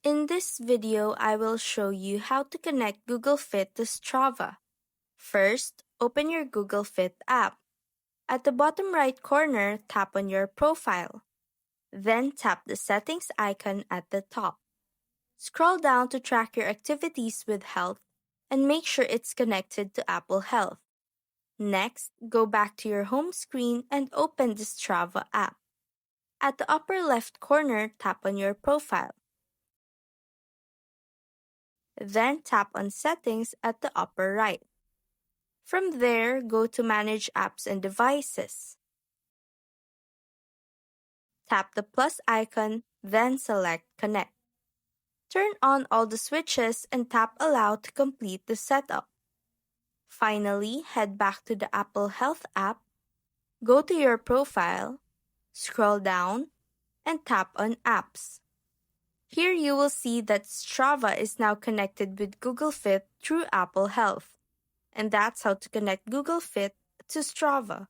In this video, I will show you how to connect Google Fit to Strava. First, open your Google Fit app. At the bottom right corner, tap on your profile. Then tap the settings icon at the top. Scroll down to track your activities with Health and make sure it's connected to Apple Health. Next, go back to your home screen and open the Strava app. At the upper left corner, tap on your profile. Then tap on Settings at the upper right. From there, go to Manage Apps and Devices. Tap the plus icon, then select Connect. Turn on all the switches and tap Allow to complete the setup. Finally, head back to the Apple Health app, go to your profile, scroll down, and tap on Apps. Here you will see that Strava is now connected with Google Fit through Apple Health. And that's how to connect Google Fit to Strava.